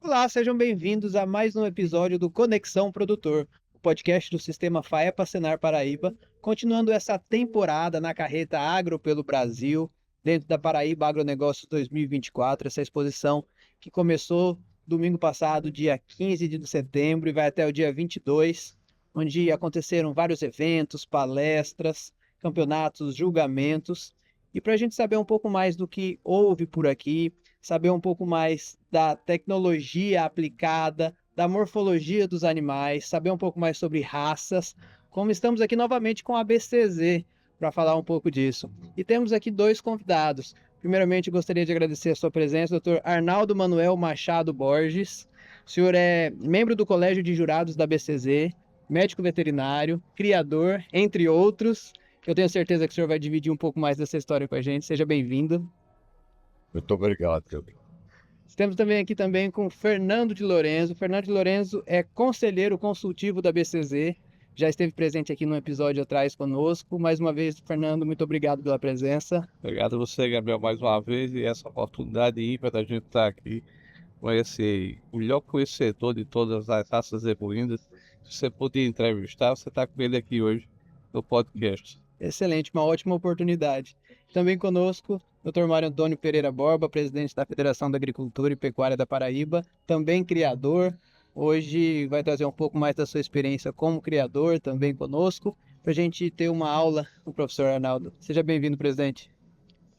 Olá, sejam bem-vindos a mais um episódio do Conexão Produtor, o podcast do Sistema FAEPA Senar Paraíba, continuando essa temporada na carreta Agro pelo Brasil, dentro da Paraíba Agronegócios 2024, essa exposição que começou domingo passado, dia 15 de setembro, e vai até o dia 22, onde aconteceram vários eventos, palestras, campeonatos, julgamentos. E para a gente saber um pouco mais do que houve por aqui, saber um pouco mais da tecnologia aplicada, da morfologia dos animais, saber um pouco mais sobre raças, como estamos aqui novamente com a BCZ para falar um pouco disso. E temos aqui dois convidados. Primeiramente, gostaria de agradecer a sua presença, Dr. Arnaldo Manuel Machado Borges. O senhor é membro do Colégio de Jurados da BCZ, médico veterinário, criador, entre outros. Eu tenho certeza que o senhor vai dividir um pouco mais dessa história com a gente. Seja bem-vindo. Muito obrigado, Gabriel. Estamos também aqui também com Fernando de Lorenzo. Fernando de Lorenzo é conselheiro consultivo da BCZ. Já esteve presente aqui no episódio atrás conosco. Mais uma vez, Fernando, muito obrigado pela presença. Obrigado a você, Gabriel, mais uma vez, e essa oportunidade ímpar da gente estar aqui com esse melhor conhecedor de todas as raças equinas. Se você podia entrevistar, você está com ele aqui hoje no podcast. Excelente, uma ótima oportunidade. Também conosco, Dr. Mário Antônio Pereira Borba, presidente da Federação da Agricultura e Pecuária da Paraíba, também criador. Hoje vai trazer um pouco mais da sua experiência como criador também conosco, para a gente ter uma aula com o professor Arnaldo. Seja bem-vindo, presidente.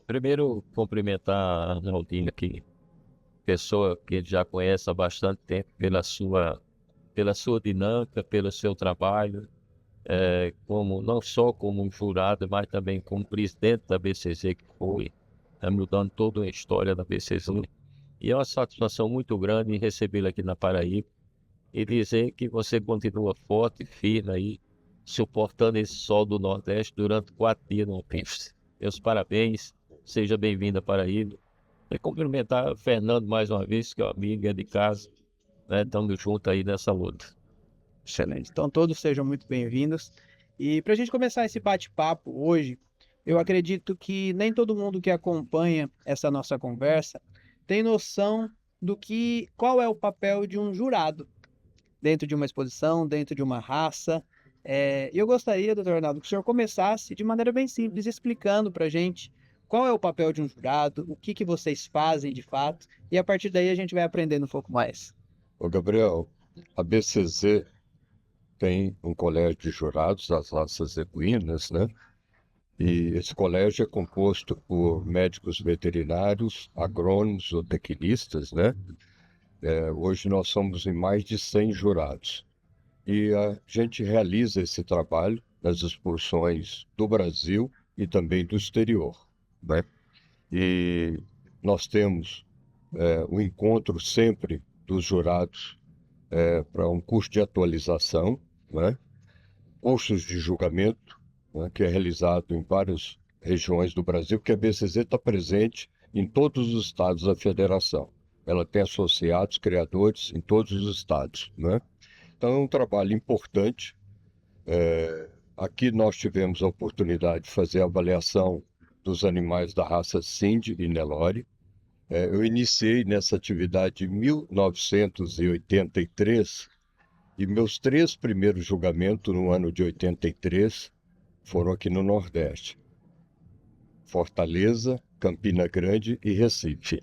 Primeiro, cumprimentar a Arnaldinho aqui, pessoa que ele já conhece há bastante tempo pela sua dinâmica, pelo seu trabalho, como, não só como um jurado, mas também como presidente da BCZ, que foi, mudando toda a história da BCZ. E é uma satisfação muito grande recebê-lo aqui na Paraíba e dizer que você continua forte e firme aí, suportando esse sol do Nordeste durante 4 dias no pista. Meus parabéns, seja bem-vindo à Paraíba. E cumprimentar o Fernando mais uma vez, que é um amigo, é de casa, né? Estamos juntos aí nessa luta. Excelente. Então, todos sejam muito bem-vindos. E para a gente começar esse bate-papo hoje, eu acredito que nem todo mundo que acompanha essa nossa conversa tem noção qual é o papel de um jurado dentro de uma exposição, dentro de uma raça. E eu gostaria, doutor Arnaldo, que o senhor começasse de maneira bem simples, explicando para a gente qual é o papel de um jurado, o que vocês fazem de fato, e a partir daí a gente vai aprendendo um pouco mais. Ô, Gabriel, a BCZ tem um colégio de jurados das raças equinas, né? E esse colégio é composto por médicos veterinários, agrônomos, zootecnistas, né? Hoje nós somos em mais de 100 jurados. E a gente realiza esse trabalho nas exposições do Brasil e também do exterior, né? E nós temos o encontro sempre dos jurados para um curso de atualização, né? Cursos de julgamento, né? Que é realizado em várias regiões do Brasil, porque a BCZ está presente em todos os estados da federação. Ela tem associados, criadores em todos os estados, né? Então é um trabalho importante. Aqui nós tivemos a oportunidade de fazer a avaliação dos animais da raça Cindy e Nelore. Eu iniciei nessa atividade em 1983 e meus 3 primeiros julgamentos no ano de 83 foram aqui no Nordeste: Fortaleza, Campina Grande e Recife.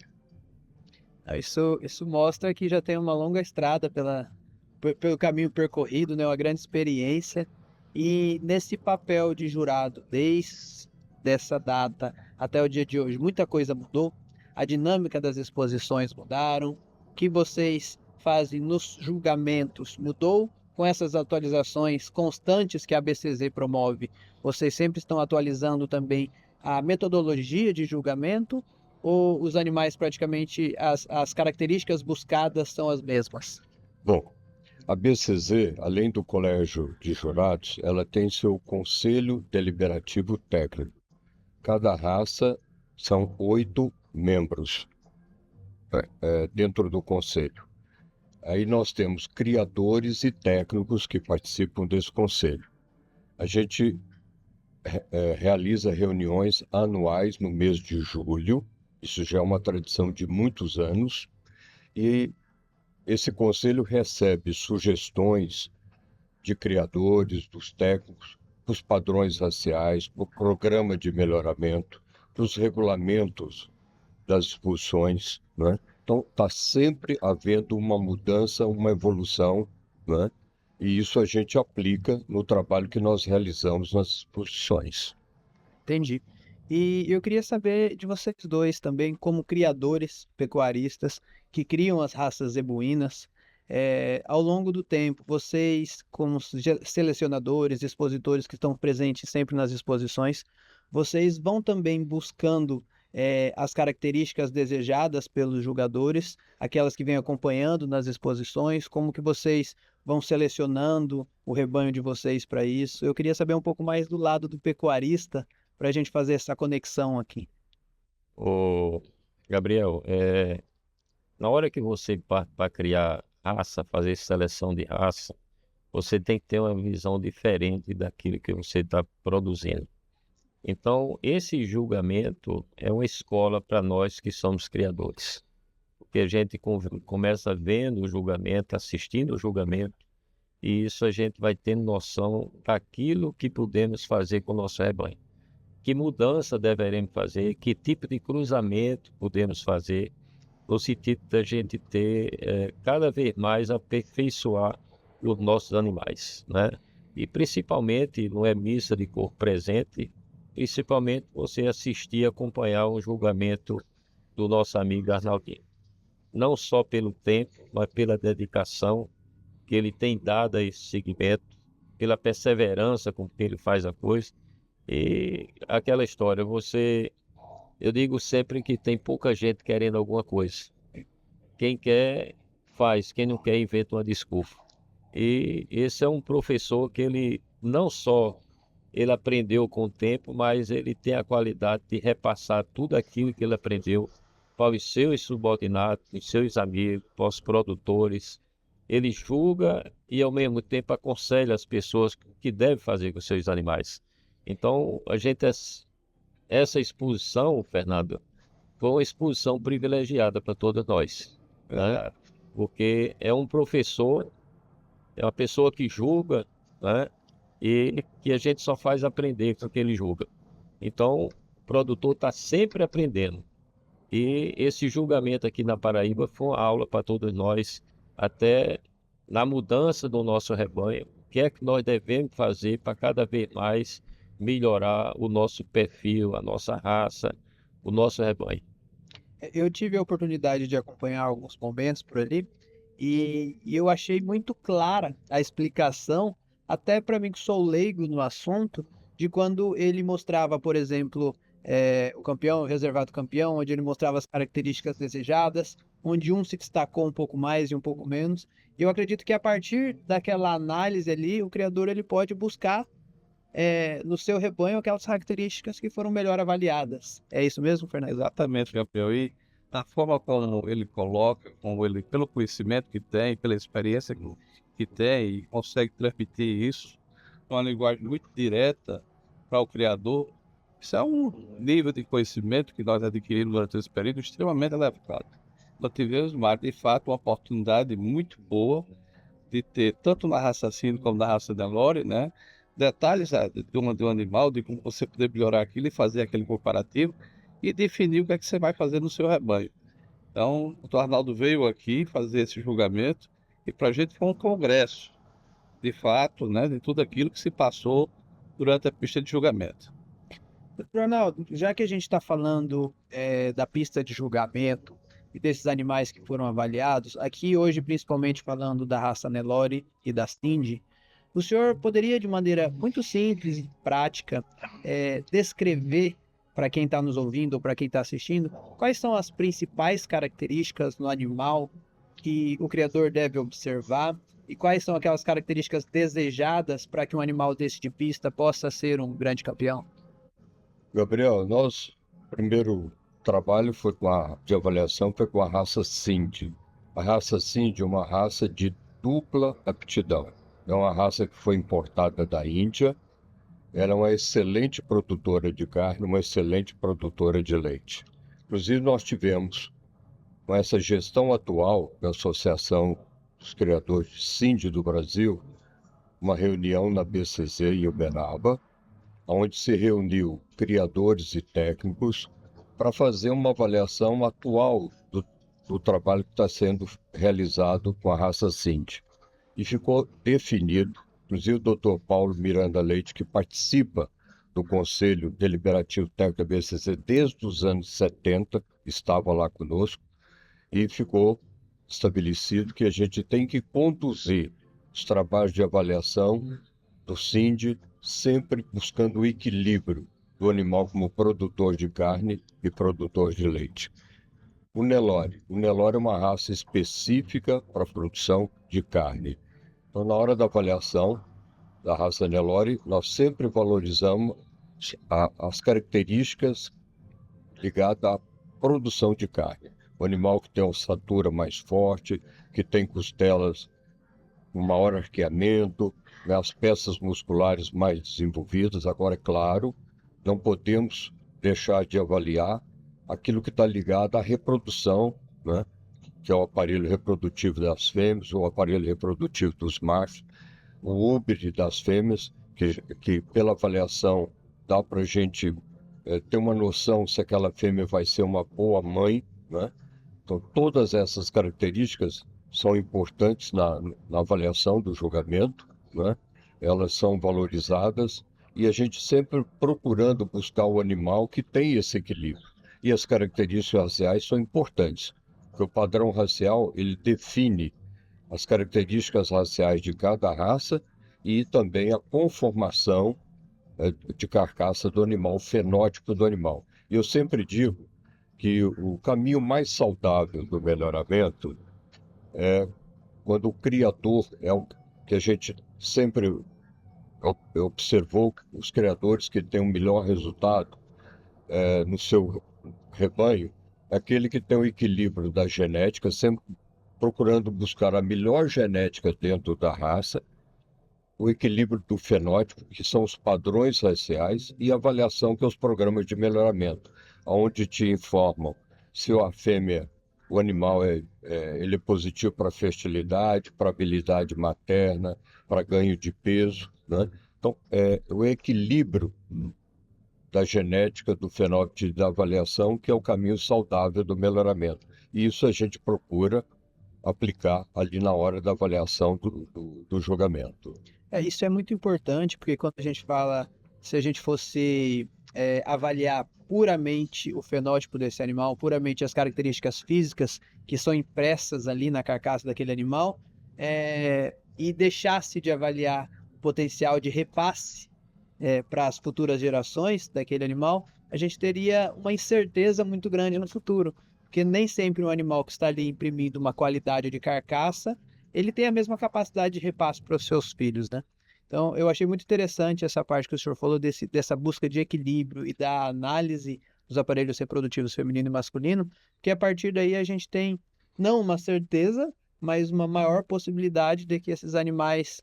Isso mostra que já tem uma longa estrada pelo caminho percorrido, né? Uma grande experiência. E nesse papel de jurado, desde essa data até o dia de hoje, muita coisa mudou. A dinâmica das exposições mudaram. O que vocês fazem nos julgamentos mudou com essas atualizações constantes que a BCZ promove. Vocês sempre estão atualizando também a metodologia de julgamento, ou os animais praticamente, as características buscadas são as mesmas? Bom, a BCZ, além do Colégio de Jurados, ela tem seu Conselho Deliberativo Técnico. Cada raça são 8 membros dentro do Conselho. Aí nós temos criadores e técnicos que participam desse Conselho. A gente realiza reuniões anuais no mês de julho. Isso já é uma tradição de muitos anos. E esse conselho recebe sugestões de criadores, dos técnicos, dos padrões raciais, do programa de melhoramento, dos regulamentos das exposições, né? Então, está sempre havendo uma mudança, uma evolução, né? E isso a gente aplica no trabalho que nós realizamos nas exposições. Entendi. E eu queria saber de vocês dois também, como criadores pecuaristas que criam as raças zebuínas, ao longo do tempo, vocês, como selecionadores, expositores que estão presentes sempre nas exposições, vocês vão também buscando as características desejadas pelos julgadores, aquelas que vêm acompanhando nas exposições, como que vocês vão selecionando o rebanho de vocês para isso? Eu queria saber um pouco mais do lado do pecuarista, para a gente fazer essa conexão aqui. Ô, Gabriel, na hora que você parte para criar raça, fazer seleção de raça, você tem que ter uma visão diferente daquilo que você está produzindo. Então, esse julgamento é uma escola para nós que somos criadores. Porque a gente começa vendo o julgamento, assistindo o julgamento, e isso a gente vai tendo noção daquilo que podemos fazer com o nosso rebanho. Que mudança deveremos fazer, que tipo de cruzamento podemos fazer, no sentido da gente ter cada vez mais aperfeiçoar os nossos animais, né? E principalmente, não é missa de corpo presente, principalmente você assistir e acompanhar o julgamento do nosso amigo Arnaldinho. Não só pelo tempo, mas pela dedicação que ele tem dado a esse segmento, pela perseverança com que ele faz a coisa. E aquela história, eu digo sempre que tem pouca gente querendo alguma coisa. Quem quer, faz. Quem não quer, inventa uma desculpa. E esse é um professor que ele não só ele aprendeu com o tempo, mas ele tem a qualidade de repassar tudo aquilo que ele aprendeu para os seus subordinados, os seus amigos, para os produtores. Ele julga e, ao mesmo tempo, aconselha as pessoas o que devem fazer com os seus animais. Então, essa exposição, Fernando, foi uma exposição privilegiada para todos nós, né? Porque é um professor, é uma pessoa que julga, né? E que a gente só faz aprender com o que ele julga. Então, o produtor está sempre aprendendo. E esse julgamento aqui na Paraíba foi uma aula para todos nós, até na mudança do nosso rebanho. O que é que nós devemos fazer para cada vez mais melhorar o nosso perfil, a nossa raça, o nosso rebanho? Eu tive a oportunidade de acompanhar alguns momentos por ali e eu achei muito clara a explicação, até para mim que sou leigo no assunto, de quando ele mostrava, por exemplo, o campeão, o reservado campeão, onde ele mostrava as características desejadas, onde um se destacou um pouco mais e um pouco menos. E eu acredito que a partir daquela análise ali, o criador ele pode buscar no seu rebanho aquelas características que foram melhor avaliadas. É isso mesmo, Fernando? Exatamente, Gabriel. E da forma como ele coloca, pelo conhecimento que tem, pela experiência que tem, e consegue transmitir isso uma linguagem muito direta para o criador, isso é um nível de conhecimento que nós adquirimos durante esse período extremamente elevado. Nós tivemos, Mário, de fato, uma oportunidade muito boa de ter, tanto na raça Sino como na raça Nelore, né? Detalhes de um animal, de como você poder melhorar aquilo e fazer aquele comparativo e definir o que é que você vai fazer no seu rebanho. Então, o Dr. Arnaldo veio aqui fazer esse julgamento e para a gente foi um congresso, de fato, né, de tudo aquilo que se passou durante a pista de julgamento. Ronaldo, já que a gente está falando da pista de julgamento e desses animais que foram avaliados, aqui hoje principalmente falando da raça Nelore e da Cindy, o senhor poderia, de maneira muito simples e prática, descrever para quem está nos ouvindo ou para quem está assistindo, quais são as principais características no animal que o criador deve observar e quais são aquelas características desejadas para que um animal desse de pista possa ser um grande campeão? Gabriel, nosso primeiro trabalho de avaliação foi com a raça Sindhi. A raça Sindhi é uma raça de dupla aptidão. É uma raça que foi importada da Índia. Ela é uma excelente produtora de carne, uma excelente produtora de leite. Inclusive, nós tivemos com essa gestão atual da Associação dos Criadores de Sind do Brasil, uma reunião na BCZ em Uberaba, onde se reuniu criadores e técnicos para fazer uma avaliação atual do trabalho que está sendo realizado com a raça Sind. E ficou definido, inclusive o Dr. Paulo Miranda Leite, que participa do Conselho Deliberativo Técnico da BCZ desde os anos 70, estava lá conosco, e ficou estabelecido que a gente tem que conduzir os trabalhos de avaliação do Sind sempre buscando o equilíbrio do animal como produtor de carne e produtor de leite. O Nelore é uma raça específica para a produção de carne. Então, na hora da avaliação da raça Nelore, nós sempre valorizamos as características ligadas à produção de carne. O animal que tem uma ossatura mais forte, que tem costelas com maior arqueamento, né, as peças musculares mais desenvolvidas. Agora, é claro, não podemos deixar de avaliar aquilo que está ligado à reprodução, né, que é o aparelho reprodutivo das fêmeas, ou o aparelho reprodutivo dos machos, o úbere das fêmeas, que pela avaliação dá para a gente ter uma noção se aquela fêmea vai ser uma boa mãe, né? Então, todas essas características são importantes na avaliação do julgamento, né? Elas são valorizadas e a gente sempre procurando buscar o animal que tem esse equilíbrio. E as características raciais são importantes, porque o padrão racial ele define as características raciais de cada raça e também a conformação de carcaça do animal, o fenótipo do animal. E eu sempre digo que o caminho mais saudável do melhoramento é quando o criador é o que a gente sempre observou, os criadores que têm um melhor resultado no seu rebanho, é aquele que tem o equilíbrio da genética, sempre procurando buscar a melhor genética dentro da raça, o equilíbrio do fenótipo, que são os padrões raciais, e a avaliação, que é os programas de melhoramento, onde te informam se a fêmea, o animal ele é positivo para fertilidade, para habilidade materna, para ganho de peso, né? Então, o equilíbrio da genética, do fenótipo e da avaliação, que é o caminho saudável do melhoramento. E isso a gente procura aplicar ali na hora da avaliação do julgamento. Isso é muito importante, porque quando a gente fala, se a gente fosse avaliar puramente o fenótipo desse animal, puramente as características físicas que são impressas ali na carcaça daquele animal, e deixasse de avaliar o potencial de repasse para as futuras gerações daquele animal, a gente teria uma incerteza muito grande no futuro, porque nem sempre um animal que está ali imprimindo uma qualidade de carcaça, ele tem a mesma capacidade de repasse para os seus filhos, né? Então, eu achei muito interessante essa parte que o senhor falou dessa busca de equilíbrio e da análise dos aparelhos reprodutivos feminino e masculino, que a partir daí a gente tem não uma certeza, mas uma maior possibilidade de que esses animais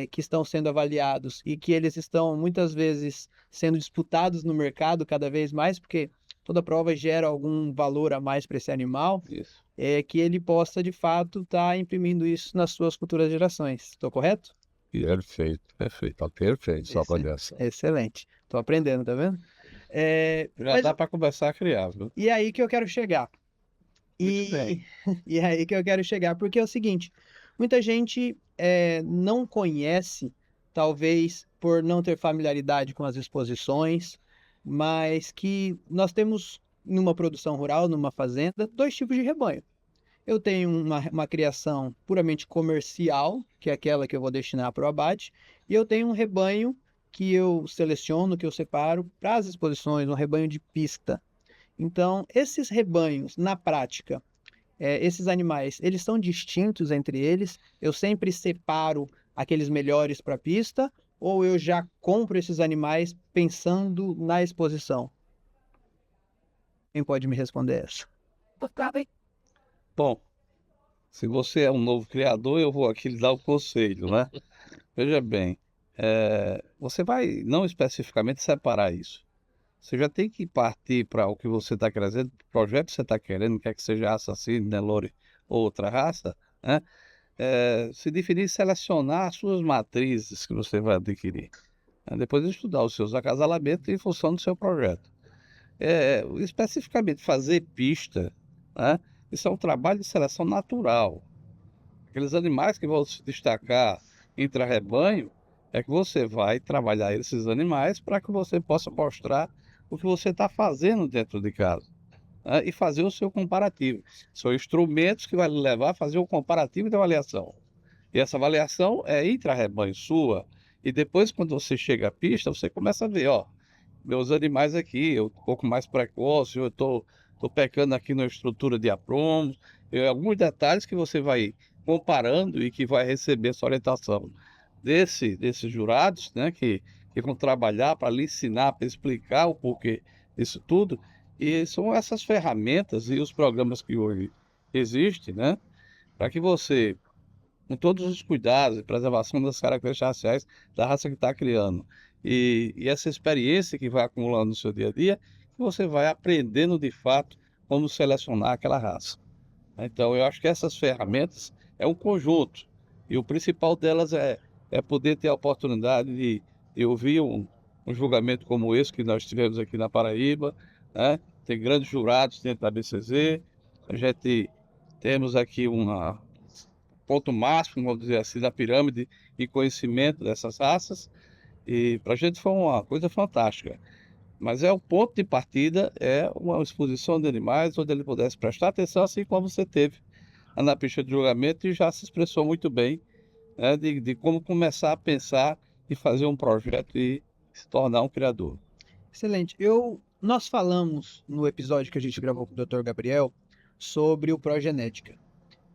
que estão sendo avaliados e que eles estão muitas vezes sendo disputados no mercado cada vez mais, porque toda prova gera algum valor a mais para esse animal, Isso. que ele possa de fato estar imprimindo isso nas suas futuras gerações. Estou correto? Perfeito. Está perfeito essa avaliação. Excelente. Estou aprendendo, tá vendo? Já dá para começar a criar, viu? E aí que eu quero chegar. Muito bem. E aí que eu quero chegar, porque é o seguinte, muita gente não conhece, talvez por não ter familiaridade com as exposições, mas que nós temos numa produção rural, numa fazenda, 2 tipos de rebanho. Eu tenho uma criação puramente comercial, que é aquela que eu vou destinar para o abate, e eu tenho um rebanho que eu seleciono, que eu separo para as exposições, um rebanho de pista. Então, esses rebanhos, na prática, esses animais, eles são distintos entre eles? Eu sempre separo aqueles melhores para a pista, ou eu já compro esses animais pensando na exposição? Quem pode me responder essa? Bom, se você é um novo criador, eu vou aqui lhe dar o conselho, né? Veja bem, você vai não especificamente separar isso. você já tem que partir para o que você está querendo, o projeto que você está querendo, quer que seja raça assim, Nelore ou outra raça, né? Se definir e selecionar as suas matrizes que você vai adquirir. Né? Depois estudar os seus acasalamentos em função do seu projeto. Especificamente fazer pista, né? Isso é um trabalho de seleção natural. Aqueles animais que vão se destacar entre rebanho, é que você vai trabalhar esses animais para que você possa mostrar o que você está fazendo dentro de casa, né? E fazer o seu comparativo. São instrumentos que vai lhe levar a fazer um comparativo de avaliação. E essa avaliação é intra-rebanho sua. E depois, quando você chega à pista, você começa a ver, ó, meus animais aqui, eu um pouco mais precoce, eu tô pecando aqui na estrutura de aprumo, alguns detalhes que você vai comparando e que vai receber essa orientação desses jurados, né, que vão trabalhar para lhe ensinar, para explicar o porquê disso tudo. E são essas ferramentas e os programas que hoje existem, né, para que você, com todos os cuidados e preservação das características raciais da raça que está criando. E essa experiência que vai acumulando no seu dia a dia, você vai aprendendo de fato como selecionar aquela raça. Então, eu acho que essas ferramentas é um conjunto. E o principal delas é poder ter a oportunidade de ouvir um julgamento como esse que nós tivemos aqui na Paraíba, né? Tem grandes jurados dentro da BCZ, a gente temos aqui ponto máximo, vamos dizer assim, da pirâmide e conhecimento dessas raças, e para a gente foi uma coisa fantástica. Mas o ponto de partida é uma exposição de animais onde ele pudesse prestar atenção, assim como você teve na pista de julgamento e já se expressou muito bem, né, de como começar a pensar e fazer um projeto e se tornar um criador. Excelente. Nós falamos no episódio que a gente gravou com o Dr. Gabriel sobre o progenética.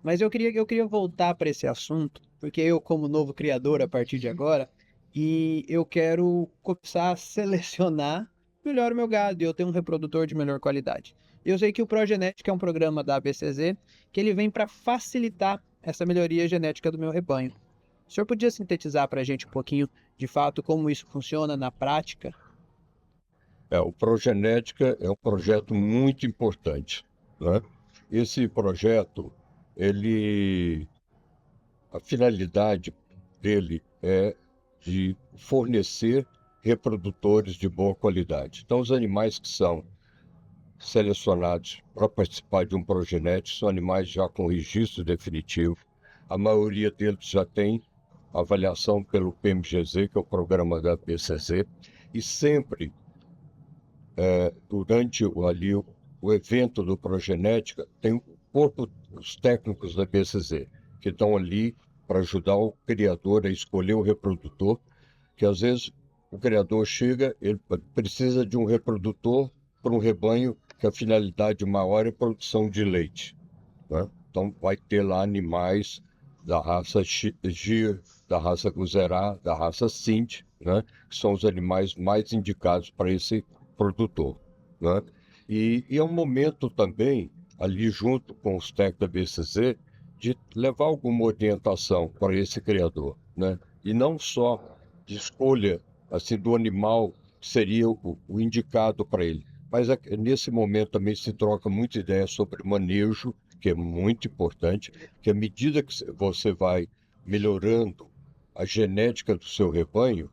Mas eu queria voltar para esse assunto, porque eu, como novo criador a partir de agora, e eu quero começar a selecionar melhor o meu gado e eu tenho um reprodutor de melhor qualidade. Eu sei que o Progenética é um programa da ABCZ que ele vem para facilitar essa melhoria genética do meu rebanho. O senhor podia sintetizar para a gente um pouquinho, de fato, como isso funciona na prática? O Progenética é um projeto muito importante, né? Esse projeto, a finalidade dele é de fornecer reprodutores de boa qualidade. Então, os animais que são selecionados para participar de um progenético são animais já com registro definitivo. A maioria deles já tem avaliação pelo PMGZ, que é o programa da BCZ, e sempre durante o evento do Progenética, tem o corpo, os técnicos da BCZ, que estão ali para ajudar o criador a escolher o reprodutor, que às vezes o criador chega, ele precisa de um reprodutor para um rebanho que a finalidade maior é a produção de leite, né? Então vai ter lá animais da raça Gir, da raça Guzerá, da raça Sindh, né? Que são os animais mais indicados para esse produtor, né? E é um momento também, ali junto com os técnicos da BCZ, de levar alguma orientação para esse criador, né? E não só de escolha assim, do animal que seria o indicado para ele, mas nesse momento também se troca muita ideia sobre manejo, que é muito importante, que à medida que você vai melhorando a genética do seu rebanho,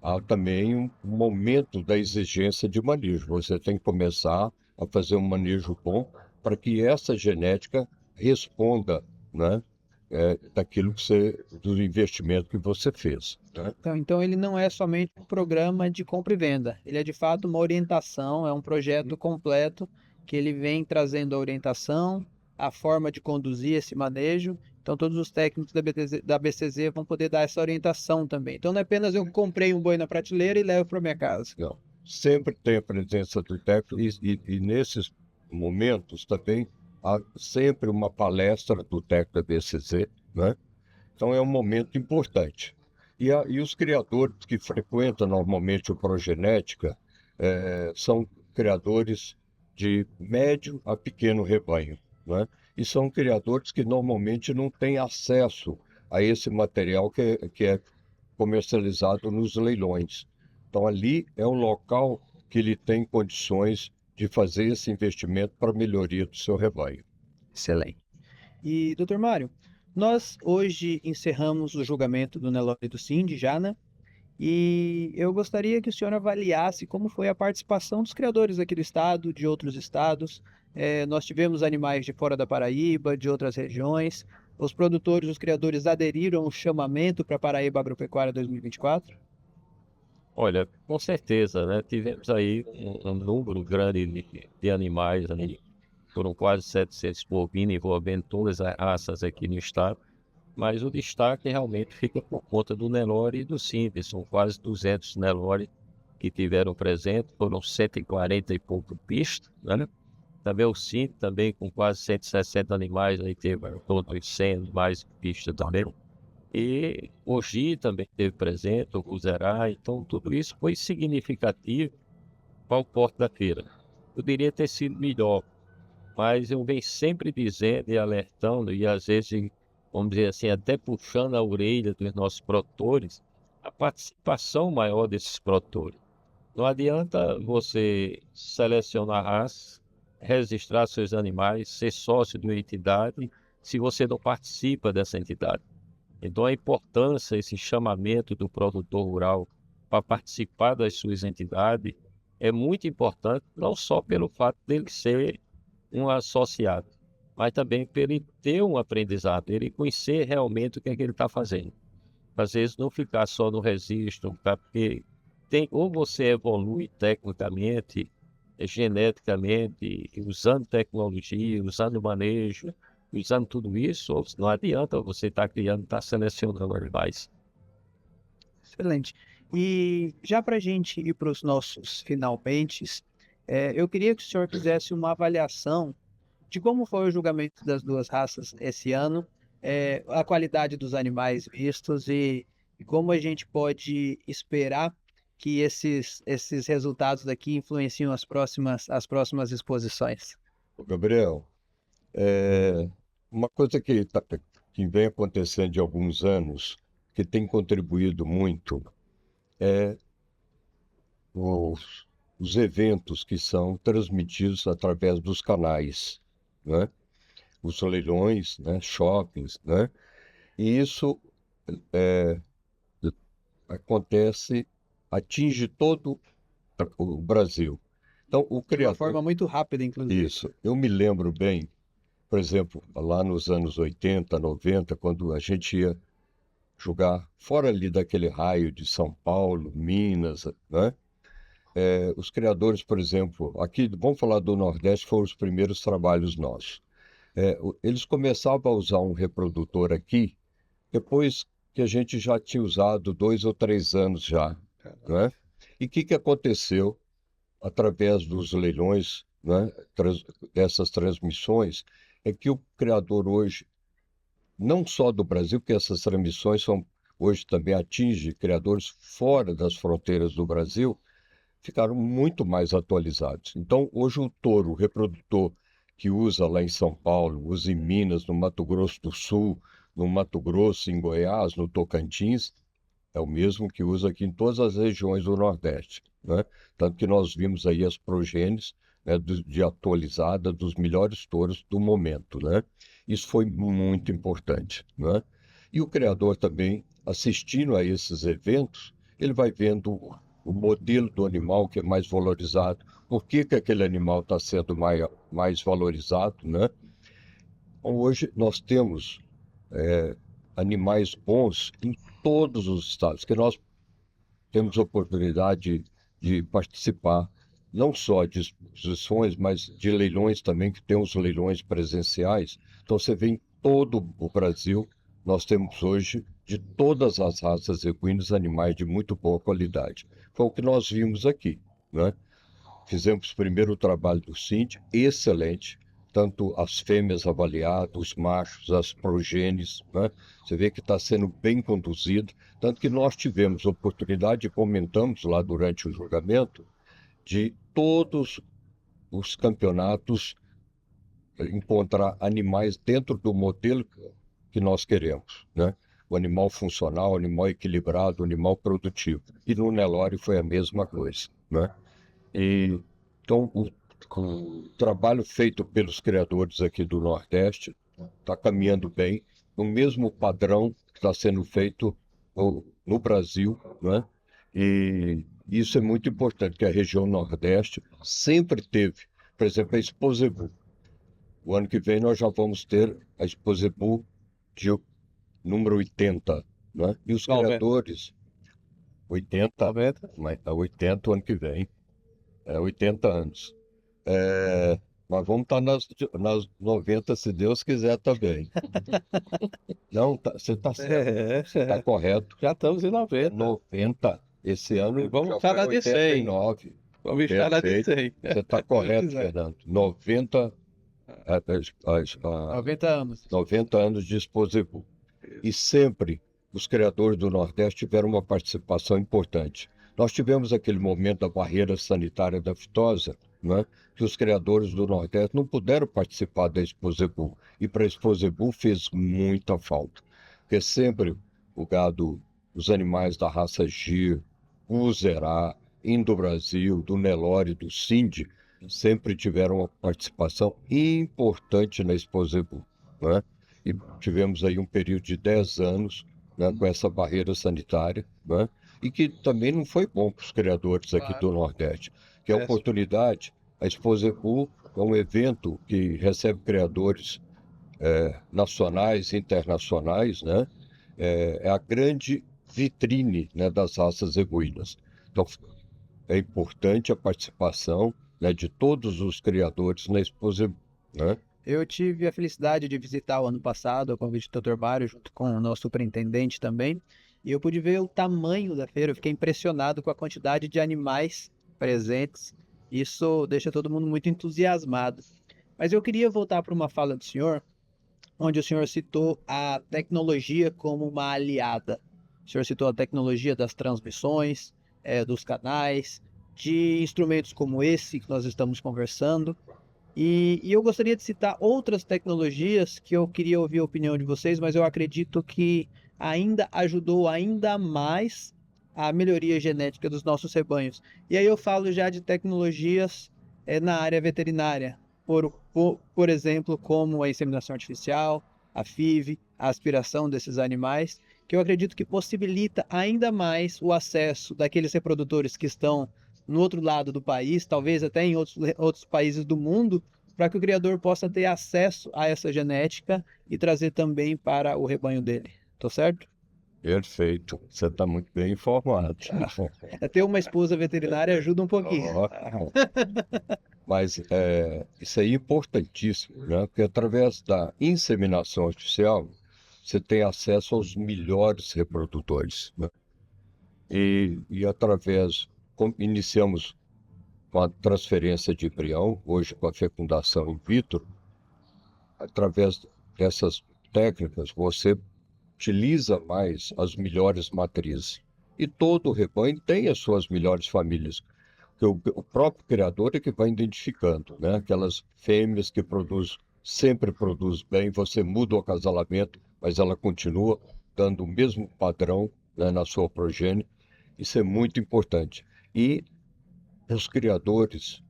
há também um momento da exigência de manejo. Você tem que começar a fazer um manejo bom para que essa genética responda, né, do investimento que você fez, né? Então ele não é somente um programa de compra e venda, ele é de fato uma orientação, é um projeto completo que ele vem trazendo a orientação, a forma de conduzir esse manejo. Então todos os técnicos da BCZ vão poder dar essa orientação também. Então não é apenas eu comprei um boi na prateleira e levo para minha casa. Não. Sempre tem a presença do técnico e nesses momentos também há sempre uma palestra do técnico da BCZ, né? Então é um momento importante. E os criadores que frequentam normalmente o Progenética são criadores de médio a pequeno rebanho, né? E são criadores que normalmente não têm acesso a esse material que é comercializado nos leilões. Então ali é um local que ele tem condições de fazer esse investimento para a melhoria do seu rebanho. Excelente. E, doutor Mário, nós hoje encerramos o julgamento do Nelore e do Cindy já, né? E eu gostaria que o senhor avaliasse como foi a participação dos criadores aqui do estado, de outros estados. Nós tivemos animais de fora da Paraíba, de outras regiões. Os produtores, os criadores aderiram ao chamamento para Paraíba Agropecuária 2024? Olha, com certeza, né? Tivemos aí um número grande de animais aí, foram quase 700 bovinos envolvendo todas as raças aqui no estado, mas o destaque realmente fica por conta do Nelore e do Cindy, são quase 200 Nelore que tiveram presente, foram 140 e pouco pistas, né? Também o Cindy, também com quase 160 animais, aí teve todos 100 mais pistas também. E o Gi também esteve presente, o Cuzerá, então tudo isso foi significativo para o porte da feira. Poderia ter sido melhor, mas eu venho sempre dizendo e alertando, e às vezes, vamos dizer assim, até puxando a orelha dos nossos produtores, a participação maior desses produtores. Não adianta você selecionar raças, registrar seus animais, ser sócio de uma entidade, se você não participa dessa entidade. Então, a importância, esse chamamento do produtor rural para participar das suas entidades é muito importante, não só pelo fato dele ser um associado, mas também para ele ter um aprendizado, ele conhecer realmente o que é que ele está fazendo. Às vezes, não ficar só no registro, tá? Porque ou você evolui tecnicamente, geneticamente, usando tecnologia, usando manejo, usando tudo isso, não adianta você estar criando, estar selecionando animais. Excelente. E já para a gente ir para os nossos finalmente, eu queria que o senhor fizesse uma avaliação de como foi o julgamento das duas raças esse ano, a qualidade dos animais vistos e como a gente pode esperar que esses resultados daqui influenciam as próximas exposições. Ô, Gabriel, uma coisa que vem acontecendo de alguns anos, que tem contribuído muito, é os eventos que são transmitidos através dos canais, né? Os leilões, né? Shoppings, né? E isso acontece, atinge todo o Brasil. Então, o De uma criador... forma muito rápida, inclusive. Isso. Eu me lembro bem, por exemplo, lá nos anos 80, 90, quando a gente ia jogar fora ali daquele raio de São Paulo, Minas, né? Os criadores, por exemplo, aqui, vamos falar do Nordeste, foram os primeiros trabalhos nossos. Eles começavam a usar um reprodutor aqui, depois que a gente já tinha usado 2 ou 3 anos já, né? E o que aconteceu através dos leilões, né, dessas transmissões, é que o criador hoje, não só do Brasil, porque essas transmissões hoje também atingem criadores fora das fronteiras do Brasil, ficaram muito mais atualizados. Então, hoje o touro, o reprodutor que usa lá em São Paulo, usa em Minas, no Mato Grosso do Sul, no Mato Grosso, em Goiás, no Tocantins, é o mesmo que usa aqui em todas as regiões do Nordeste, né? Tanto que nós vimos aí as progênies, né, de atualizada dos melhores touros do momento, né? Isso foi muito importante, né? E o criador também, assistindo a esses eventos, ele vai vendo o modelo do animal que é mais valorizado, por que aquele animal está sendo mais valorizado, né? Então, hoje nós temos animais bons em todos os estados, que nós temos oportunidade de participar, não só de exposições, mas de leilões também, que tem os leilões presenciais. Então, você vê em todo o Brasil, nós temos hoje, de todas as raças equinos, animais de muito boa qualidade. Foi o que nós vimos aqui, né? Fizemos primeiro o trabalho do Cindy, excelente, tanto as fêmeas avaliadas, os machos, as progênies, né? Você vê que está sendo bem conduzido, tanto que nós tivemos oportunidade, e comentamos lá durante o julgamento, de todos os campeonatos encontrar animais dentro do modelo que nós queremos, né? O animal funcional, o animal equilibrado, o animal produtivo. E no Nelore foi a mesma coisa, né? E, então, o trabalho feito pelos criadores aqui do Nordeste está caminhando bem, no mesmo padrão que está sendo feito no Brasil, né? E isso é muito importante, que a região Nordeste sempre teve, por exemplo, a Exposebu. O ano que vem nós já vamos ter a Exposebu de número 80, né? E os 90. criadores, 80, 90. mas é 80 o ano que vem, 80 anos. Mas vamos estar nas 90, se Deus quiser também. Não, você está certo, está correto. Já estamos em 90. 90, esse ano Vamos já estar foi na de 100. 89. Vamos estar na de Perfeito. 100. Você está correto, quiser. Fernando. 90, a- 90 anos. 90 anos de Exposebu. E sempre os criadores do Nordeste tiveram uma participação importante. Nós tivemos aquele momento da barreira sanitária da fitosa, né, que os criadores do Nordeste não puderam participar da Exposebu. E para a Exposebu fez muita falta. Porque sempre o gado, os animais da raça Gir, Uzerá, Indo-Brasil, do Nelore, do Sindi, sempre tiveram uma participação importante na Exposebu, né? E tivemos aí um período de 10 anos, né, com essa barreira sanitária, né? E que também não foi bom para os criadores aqui do Nordeste, que é a É. oportunidade, a Exposebu é um evento que recebe criadores nacionais e internacionais, né? É a grande vitrine, né, das raças equinas. Então, é importante a participação, né, de todos os criadores na Exposebu, né? Eu tive a felicidade de visitar o ano passado, a convite do Dr. Mário, junto com o nosso superintendente também, e eu pude ver o tamanho da feira. Eu fiquei impressionado com a quantidade de animais presentes. Isso deixa todo mundo muito entusiasmado. Mas eu queria voltar para uma fala do senhor, onde o senhor citou a tecnologia como uma aliada. O senhor citou a tecnologia das transmissões, dos canais, de instrumentos como esse que nós estamos conversando. E eu gostaria de citar outras tecnologias que eu queria ouvir a opinião de vocês, mas eu acredito que ainda ajudou ainda mais a melhoria genética dos nossos rebanhos. E aí eu falo já de tecnologias na área veterinária, por exemplo, como a inseminação artificial, a FIV, a aspiração desses animais, que eu acredito que possibilita ainda mais o acesso daqueles reprodutores que estão no outro lado do país, talvez até em outros países do mundo, para que o criador possa ter acesso a essa genética e trazer também para o rebanho dele. Tô certo? Perfeito, você está muito bem informado. Ter uma esposa veterinária ajuda um pouquinho. Mas isso aí é importantíssimo, né? Porque através da inseminação artificial, você tem acesso aos melhores reprodutores, né? E através, iniciamos com a transferência de embrião, hoje com a fecundação in vitro, através dessas técnicas, você utiliza mais as melhores matrizes. E todo o rebanho tem as suas melhores famílias. Porque o próprio criador é que vai identificando, né? Aquelas fêmeas que sempre produz bem, você muda o acasalamento, mas ela continua dando o mesmo padrão, né, na sua progênie. Isso é muito importante. E os criadores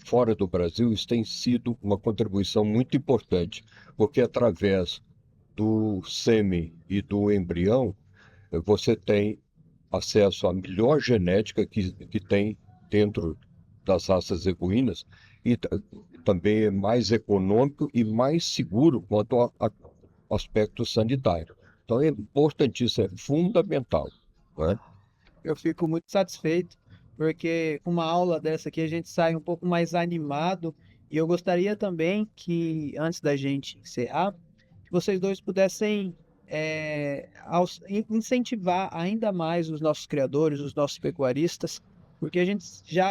fora do Brasil, isso tem sido uma contribuição muito importante, porque através do sêmen e do embrião, você tem acesso à melhor genética que tem dentro das raças equinas e também é mais econômico e mais seguro quanto ao aspecto sanitário. Então é importantíssimo, é fundamental, né? Eu fico muito satisfeito, porque com uma aula dessa aqui a gente sai um pouco mais animado. E eu gostaria também que, antes da gente encerrar, que vocês dois pudessem incentivar ainda mais os nossos criadores, os nossos pecuaristas, porque a gente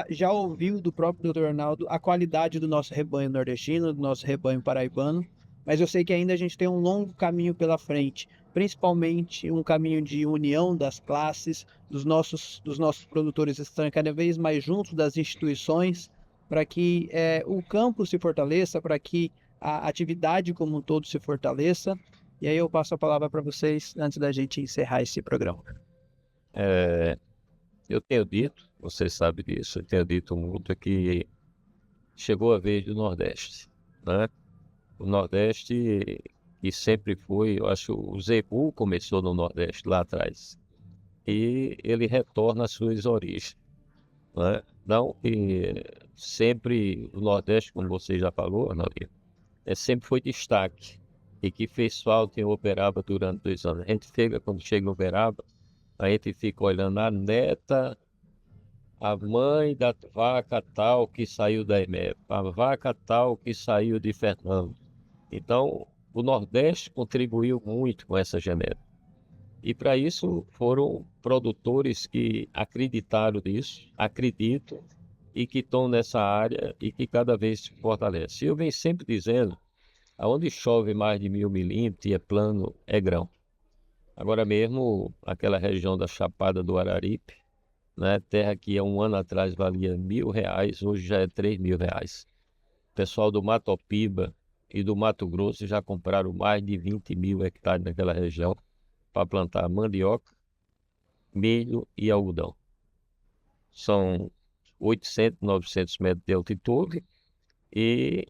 já ouviu do próprio Dr. Arnaldo a qualidade do nosso rebanho nordestino, do nosso rebanho paraibano, mas eu sei que ainda a gente tem um longo caminho pela frente, principalmente um caminho de união das classes, dos nossos produtores estarem cada vez mais juntos das instituições, para que o campo se fortaleça, para que a atividade como um todo se fortaleça. E aí eu passo a palavra para vocês antes da gente encerrar esse programa. Eu tenho dito você sabe disso, eu tenho dito muito, é que chegou a vez do Nordeste, né? O Nordeste, que sempre foi, eu acho, o Zebu começou no Nordeste lá atrás, e ele retorna às suas origens, né? Não, e sempre o Nordeste, como você já falou, Arnaldinho, sempre foi destaque, e que fez falta em Uberaba durante 2 anos. A gente chega, quando chega em Uberaba, a gente fica olhando a neta, a mãe da vaca tal que saiu da EMEP, a vaca tal que saiu de Fernando. Então, o Nordeste contribuiu muito com essa genética. E para isso foram produtores que acreditaram nisso, acreditam e que estão nessa área e que cada vez se fortalecem. Eu venho sempre dizendo, aonde chove mais de 1.000 milímetros e é plano, é grão. Agora mesmo, aquela região da Chapada do Araripe, né, terra que há um ano atrás valia R$ 1.000, hoje já é R$ 3.000. O pessoal do Matopiba e do Mato Grosso já compraram mais de 20 mil hectares naquela região para plantar mandioca, milho e algodão. São 800, 900 metros de altitude e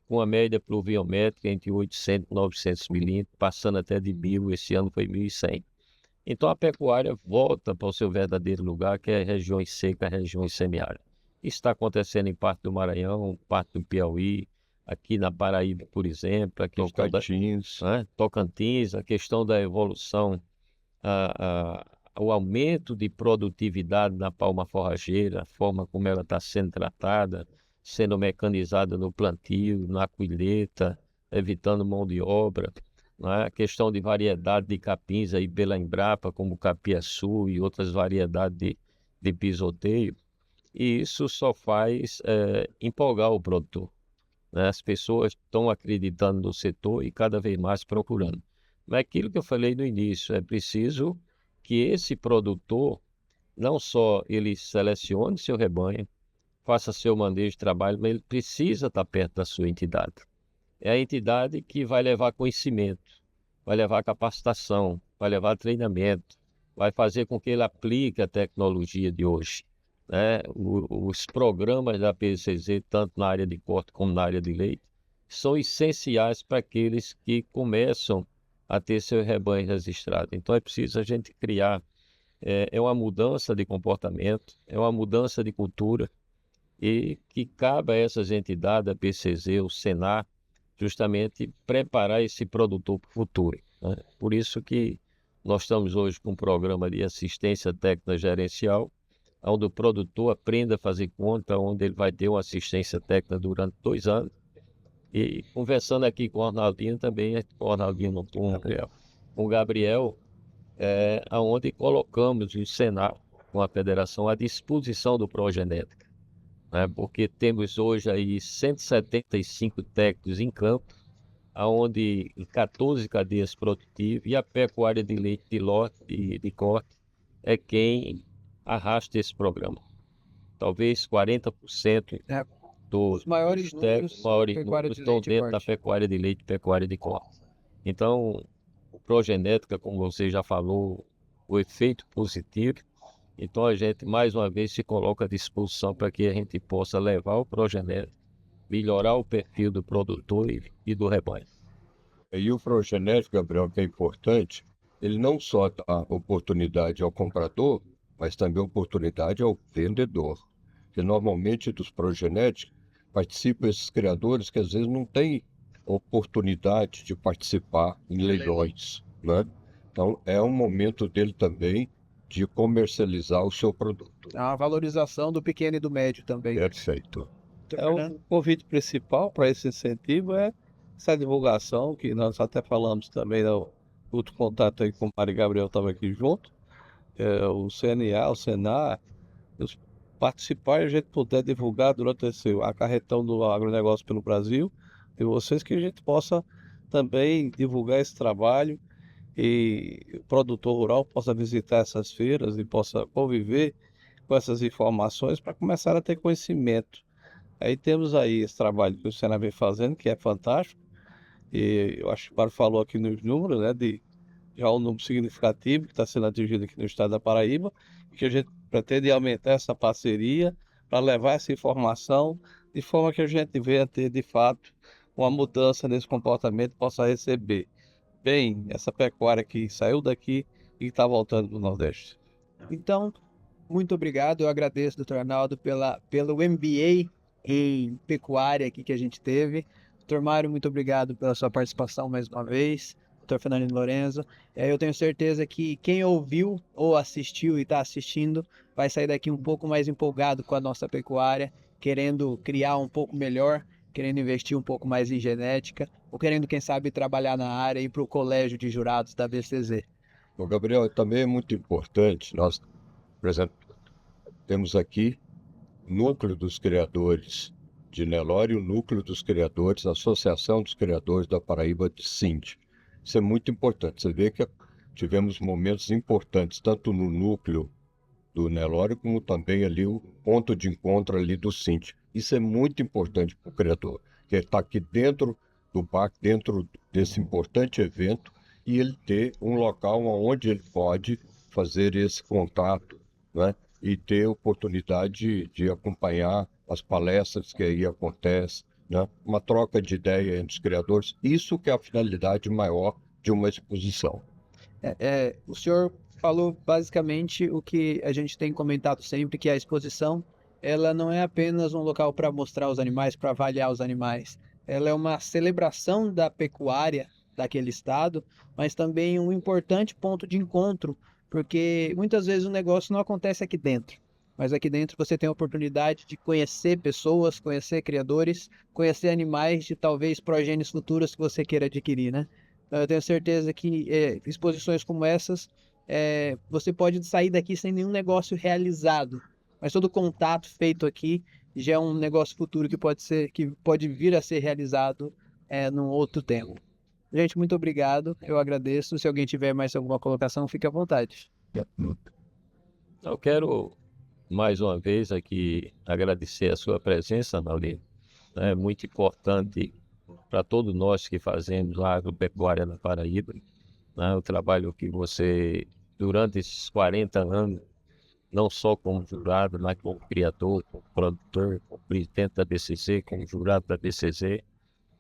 com a média pluviométrica entre 800 e 900 milímetros, passando até de 1.000, esse ano foi 1.100. Então a pecuária volta para o seu verdadeiro lugar, que é regiões secas, regiões semiáridas. Isso está acontecendo em parte do Maranhão, parte do Piauí, aqui na Paraíba, por exemplo, a questão Tocantins. Tocantins, a questão da evolução, o aumento de produtividade na palma forrageira, a forma como ela está sendo tratada, sendo mecanizada no plantio, na colheita, evitando mão de obra, a questão de variedade de capins aí pela Embrapa, como o capiaçu e outras variedades de pisoteio, e isso só faz empolgar o produtor, né? As pessoas estão acreditando no setor e cada vez mais procurando. Mas aquilo que eu falei no início, é preciso que esse produtor, não só ele selecione seu rebanho, faça seu manejo de trabalho, mas ele precisa estar perto da sua entidade. É a entidade que vai levar conhecimento, vai levar capacitação, vai levar treinamento, vai fazer com que ele aplique a tecnologia de hoje, né? Os programas da PCZ, tanto na área de corte como na área de leite, são essenciais para aqueles que começam a ter seu rebanho registrado. Então é preciso a gente criar, uma mudança de comportamento, é uma mudança de cultura, e que cabe a essas entidades, a PCZ, o Senar, justamente preparar esse produtor para o futuro, né? Por isso que nós estamos hoje com um programa de assistência técnica gerencial, onde o produtor aprenda a fazer conta, onde ele vai ter uma assistência técnica durante 2 anos. E conversando aqui com o Arnaldinho também, com o Arnaldinho, com o Gabriel, onde colocamos o Senar com a federação à disposição do Progenética, né? Porque temos hoje aí 175 técnicos em campo, onde em 14 cadeias produtivas, e a pecuária de leite de lote e de corte é quem arrasta esse programa. Talvez 40% Os maiores números pecuária de estão leite e dentro da corte. pecuária de leite e pecuária de corte. Então, o Progenética, como você já falou, o efeito positivo. Então a gente mais uma vez se coloca à disposição para que a gente possa levar o Progenética, melhorar o perfil do produtor e do rebanho. E o progenético, Gabriel, que é importante, ele não só dá oportunidade ao comprador, mas também oportunidade ao vendedor. Porque normalmente dos progenéticos participam esses criadores que às vezes não têm oportunidade de participar em leilões, né? Então é um momento dele também de comercializar o seu produto. É uma valorização do pequeno e do médio também. Perfeito. O convite principal para esse incentivo é essa divulgação, que nós até falamos também no outro contato aí com o Mário Gabriel, estava aqui junto, o CNA, o Senar, os participar e a gente puder divulgar durante a carretão do agronegócio pelo Brasil, e vocês, que a gente possa também divulgar esse trabalho e o produtor rural possa visitar essas feiras e possa conviver com essas informações para começar a ter conhecimento. Aí temos aí esse trabalho que o Senar vem fazendo, que é fantástico, e eu acho que o Mário falou aqui nos números, né, de já um número significativo que está sendo atingido aqui no estado da Paraíba, e que a gente pretende aumentar essa parceria para levar essa informação de forma que a gente venha ter, de fato, uma mudança nesse comportamento, possa receber bem essa pecuária que saiu daqui e está voltando do Nordeste. Então, muito obrigado. Eu agradeço, doutor Arnaldo, pelo MBA em pecuária aqui que a gente teve. Doutor Mário, muito obrigado pela sua participação mais uma vez. Doutor Fernando Lorenzo. Eu tenho certeza que quem ouviu ou assistiu e está assistindo vai sair daqui um pouco mais empolgado com a nossa pecuária, querendo criar um pouco melhor, querendo investir um pouco mais em genética, ou querendo, quem sabe, trabalhar na área e ir para o colégio de jurados da BCZ. Bom, Gabriel, também é muito importante, nós, por exemplo, temos aqui o núcleo dos criadores de Nelore e o núcleo dos criadores, a Associação dos Criadores da Paraíba de Cindy. Isso é muito importante. Você vê que tivemos momentos importantes, tanto no núcleo do Nelore, como também ali o ponto de encontro ali do Cindy. Isso é muito importante para o criador, que ele está aqui dentro do parque, dentro desse importante evento, e ele ter um local onde ele pode fazer esse contato, né? E ter oportunidade de acompanhar as palestras que aí acontecem, né? Uma troca de ideia entre os criadores. Isso que é a finalidade maior de uma exposição. O senhor falou basicamente o que a gente tem comentado sempre, que a exposição ela não é apenas um local para mostrar os animais, para avaliar os animais. Ela é uma celebração da pecuária daquele estado, mas também um importante ponto de encontro, porque muitas vezes o negócio não acontece aqui dentro, mas aqui dentro você tem a oportunidade de conhecer pessoas, conhecer criadores, conhecer animais de talvez progênios futuros que você queira adquirir, né? Então, eu tenho certeza que exposições como essas, você pode sair daqui sem nenhum negócio realizado, mas todo contato feito aqui já é um negócio futuro que pode vir a ser realizado num outro tempo. Gente, muito obrigado. Eu agradeço. Se alguém tiver mais alguma colocação, fique à vontade. Eu quero mais uma vez aqui agradecer a sua presença, Nauli. É muito importante para todos nós que fazemos agropecuária na Paraíba, né? O trabalho que você, durante esses 40 anos, não só como jurado, mas como criador, como produtor, como presidente da BCZ, como jurado da BCZ,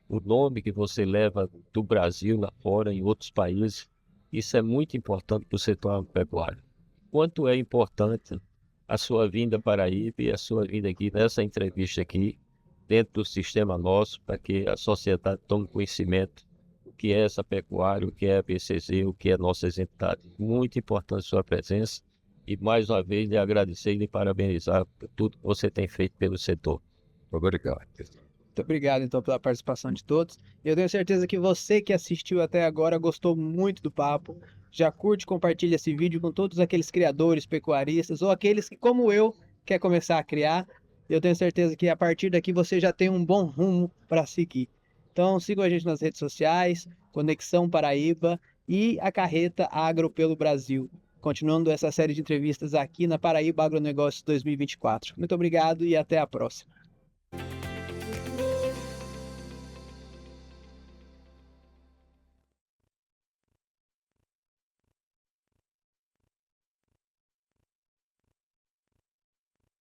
o nome que você leva do Brasil lá fora, em outros países, isso é muito importante para o setor agropecuário. Quanto é importante a sua vinda para a Paraíba e a sua vinda aqui nessa entrevista aqui, dentro do sistema nosso, para que a sociedade tome conhecimento do que é essa pecuária, o que é a BCZ, o que é nossas entidades. Muito importante a sua presença e, mais uma vez, lhe agradecer e lhe parabenizar por tudo que você tem feito pelo setor. Obrigado. Muito obrigado, então, pela participação de todos. Eu tenho certeza que você que assistiu até agora gostou muito do papo. Já curte, compartilha esse vídeo com todos aqueles criadores, pecuaristas ou aqueles que, como eu, quer começar a criar. Eu tenho certeza que a partir daqui você já tem um bom rumo para seguir. Então, sigam a gente nas redes sociais, Conexão Paraíba e a Carreta Agro pelo Brasil. Continuando essa série de entrevistas aqui na Paraíba Agronegócios 2024. Muito obrigado e até a próxima.